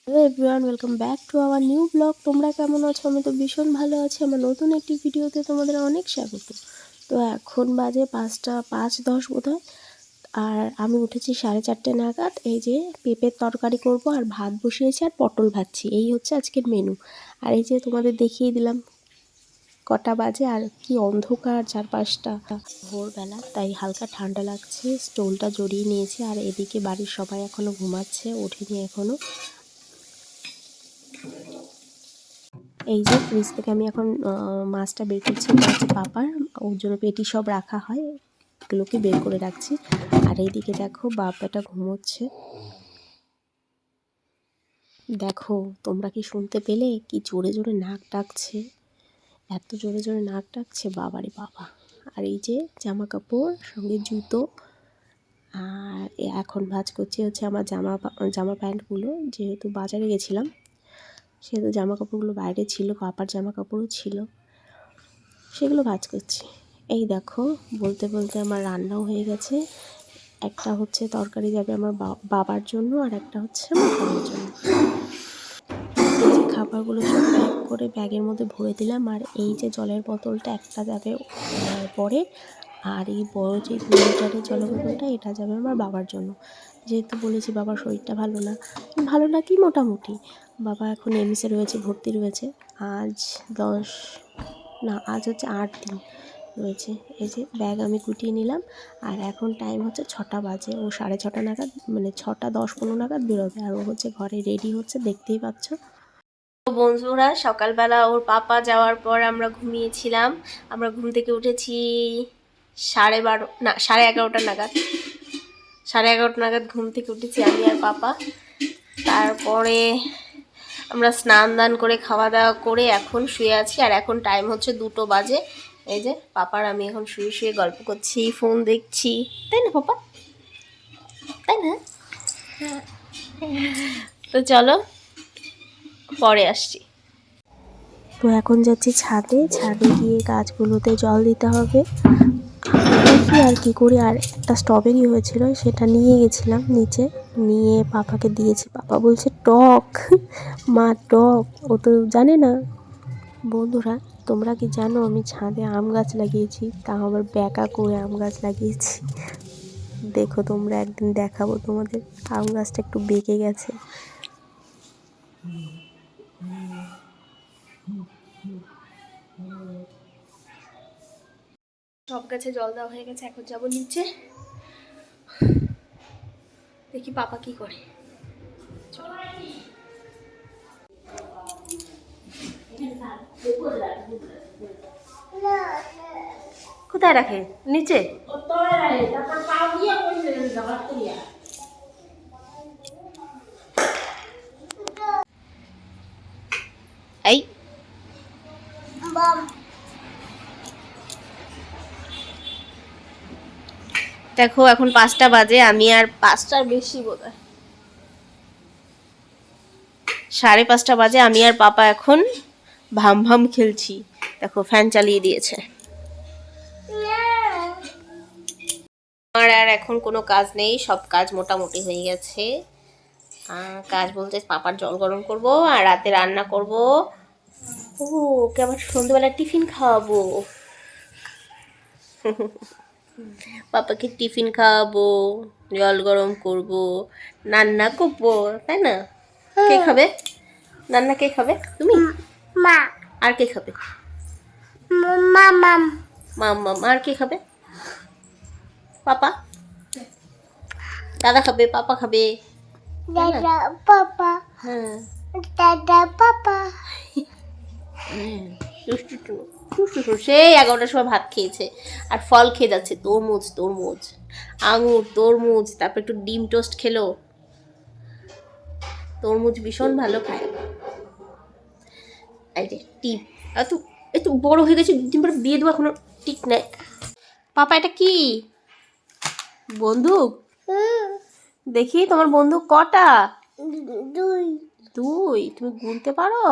Hello everyone, welcome back to our new blog. তোমরা কেমন আছো? আমি তো ভীষণ ভালো আছি। আমার নতুন একটি ভিডিওতে তোমাদের অনেক স্বাগত। তো এখন বাজে 5:10 বোধহয়, আর আমি উঠেছি 4:30 নাগাদ। এই যে পেঁপের তরকারি করব আর ভাত বসিয়েছি আর পটল ভাজছি, এই হচ্ছে আজকের মেনু। আর এই যে তোমাদের দেখিয়ে দিলাম কটা বাজে, আর কি অন্ধকার চারপাশটা, ভোরবেলা, তাই হালকা ঠান্ডা লাগছে। স্টোলটা জড়িয়ে নিয়েছে, আর এদিকে বাড়ির সবাই এখনও ঘুমাচ্ছে, ওঠেনি এখনও। এই যে ফ্রিজ থেকে আমি এখন মাছটা বের করছি, এটা হচ্ছে পাপার, ওর জন্য পেটি সব রাখা হয়, এগুলোকে বের করে রাখছি। আর এইদিকে দেখো বাবাটা ঘুমোচ্ছে। দেখো তোমরা কি শুনতে পেলে? কি জোরে জোরে নাক ডাকছে, এত জোরে জোরে নাক ডাকছে, বাবারে বাবা। আর এই যে জামা কাপড় সঙ্গে জুতো। আর এখন ভাঁজ করছি হচ্ছে আমার জামা প্যান্টগুলো, যেহেতু বাজারে গেছিলাম সেহেতু জামা কাপড়গুলো বাইরে ছিল, পাপার জামা কাপড়ও ছিল, সেগুলো ভাঁজ করছি। এই দেখো বলতে বলতে আমার রান্নাও হয়ে গেছে। একটা হচ্ছে তরকারি যাবে আমার বাবার জন্য, আর একটা হচ্ছে আমার বোনের জন্য। এই যে খাবারগুলো সব প্যাক করে ব্যাগের মধ্যে ভরে দিলাম। আর এই যে জলের বোতলটা একটা যাবে পরে, আর এই বড় যে 2 লিটারের জলের বোতলটা, এটা যাবে আমার বাবার জন্য। যেহেতু বলেছি বাবার শরীরটা ভালো না কি মোটামুটি। বাবা এখন এমসে রয়েছে, ভর্তি রয়েছে। আজ হচ্ছে 8 দিন রয়েছে। এই যে ব্যাগ আমি গুটিয়ে নিলাম। আর এখন টাইম হচ্ছে 6টা বাজে, ও 6:30 নাগাদ, মানে 6:10-15 নাগাদ বেরোবে। আর ও হচ্ছে ঘরে রেডি হচ্ছে, দেখতেই পাচ্ছ। বন্ধুরা, সকালবেলা ওর পাপা যাওয়ার পর আমরা ঘুমিয়েছিলাম। আমরা ঘুম থেকে উঠেছি 11:30 নাগাদ। 11:30 নাগাদ ঘুম থেকে উঠেছি আমি আর পাপা। তারপরে আমরা স্নান দান করে খাওয়া দাওয়া করে এখন শুয়ে আছি। আর এখন টাইম হচ্ছে 2টো বাজে। এই যে পাপার আমি এখন শুয়ে শুয়ে গল্প করছি, ফোন দেখছি, তাই না পাপা? তাই না? তো চলো পরে আসছি। তো এখন যাচ্ছি ছাদে গিয়ে গাছগুলোতে জল দিতে হবে। দেখি আর কি করি। আর একটা স্ট্রবেরি হয়েছিল, সেটা নিয়ে গেছিলাম নিচে, নিয়ে পাপাকে দিয়েছি। পাপা বলছে টক, মা টক, ও তো জানে না। বন্ধুরা, তোমরা কি জানো আমি ছাদে আম গাছ লাগিয়েছি? তাও আবার ব্যাকা করে আম গাছ লাগিয়েছি। দেখো তোমরা, একদিন দেখাবো তোমাদের। আম গাছটা একটু বেঁকে গেছে। সব গাছে জল দেওয়া হয়ে গেছে, এখন যাবো নিচে, দেখি পাপা কি করে। কোথায় রাখে? নিচে? এই দেখো এখন 5টা বাজে, আমি আর 5টার বেশি বোধ হয়, 5:30 বাজে, আমি আর পাপা এখন ভাম ভাম খেলছি। দেখো ফ্যান চালিয়ে দিয়েছে। আমার আর এখন কোনো কাজ নেই, সব কাজ মোটামুটি হয়ে গেছে। কাজ বলতে পাপার জল গরম করব, আর রাতে রান্না করব। ও, ওকে আবার সন্ধ্যেবেলা টিফিন খাওয়াবো। পাপাকে টিফিন খাওয়াবো, জল গরম করব, রান্না করবো, তাই না? কে খাবে রান্না? কে খাবে? তুমি? মা। আর কে খাবে? মাম মাম। আর কে খাবে? পাপা। দাদা খাবে, পাপা খাবে, দাদা পাপা। হ্যাঁ, দাদা পাপা। সেই 11টার সময় ভাত খেয়েছে, আর ফল খেয়ে যাচ্ছে, তরমুজ, আঙুর, তরমুজ, তারপর একটু ডিম টোস্ট খেলো। তরমুজ ভীষণ ভালো খায়। এই যে টিপ, এত এত বড় হয়ে গেছে, 2 দিন পরে দিয়ে দেবো, এখনো টিক নেই। পাপা এটা কি বন্দুক? দেখি তোমার বন্দুক কটা? 2। তুমি গুনতে পারো?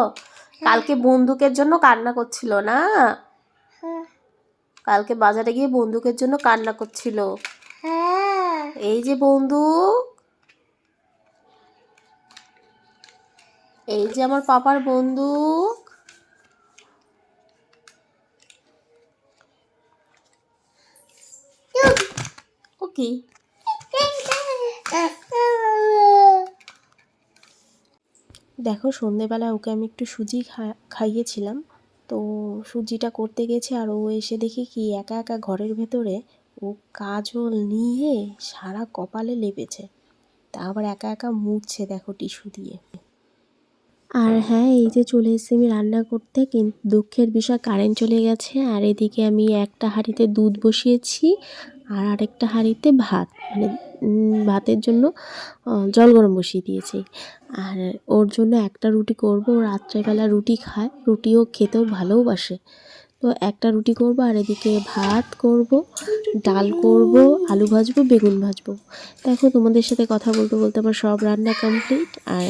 কালকে বন্দুকের জন্য কান্না করছিল না? কালকে বাজারে গিয়ে বন্দুকের জন্য কান্না করছিল। এই যে বন্দুক। এই যে আমার পাপার বন্দুক। ওকে, দেখো সন্ধেবেলা ওকে আমি একটু সুজি খাইয়েছিলাম। তো সুজিটা করতে গেছে আর ও এসে দেখি কি একা একা ঘরের ভেতরে ও কাজল নিয়ে সারা কপালে লেপেছে, তা আবার একা একা মুছছে দেখো টিস্যু দিয়ে। আর হ্যাঁ, এই যে চলে এসেছি আমি রান্না করতে, কিন্তু দুঃখের বিষয় কারেন্ট চলে গেছে। আর এদিকে আমি একটা হাঁড়িতে দুধ বসিয়েছি আর আরেকটা হাঁড়িতে ভাত, মানে ভাতের জন্য জল গরম বসিয়ে দিয়েছি। আর ওর জন্য একটা রুটি করব, ও রাত্রেবেলা রুটি খায়, রুটিও খেতেও ভালোবাসে। তো একটা রুটি করব আর এদিকে ভাত করব, ডাল করব, আলু ভাজবো, বেগুন ভাজবো। দেখো তোমাদের সাথে কথা বলতে বলতে আমার সব রান্না কমপ্লিট। আর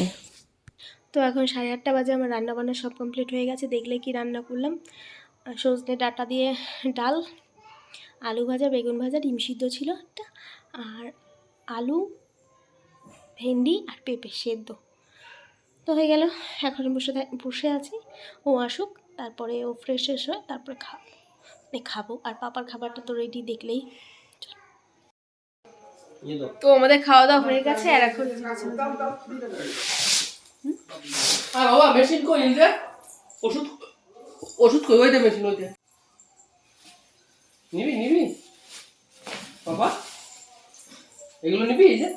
তো এখন 8:30 বাজে, আমার রান্না বান্না সব কমপ্লিট হয়ে গেছে। দেখলে কি রান্না করলাম, সজনে ডাঁটা দিয়ে ডাল, আলু ভাজা, বেগুন ভাজা, ডিম সিদ্ধ ছিল একটা, আর আলু, ভেন্ডি আর পেঁপে সেদ্ধ। তো হয়ে গেল। এখন বসে আছি, ও আসুক, তারপরে ও ফ্রেশ হয়, তারপরে খাবো। আর পাপার খাবারটা তো রেডি দেখলেই। তো আমাদের খাওয়া দাওয়া হয়ে গেছে আর এখন বাবা মেশিন কই এই যে ওষুধ ওষুধ কই ওই দে মেশিন ওই দে নিবি বাবা এগুলো নিবি এই যে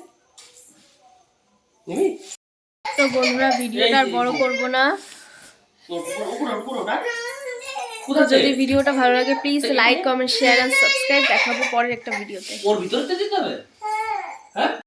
নিবি। তো বন্ধুরা ভিডিওটা আর বড় করব না। যদি ভিডিওটা ভালো লাগে please like, comment, share and subscribe. দেখাবো পরের একটা ভিডিওতে। ওর ভিতরে দিতে হবে। হ্যাঁ।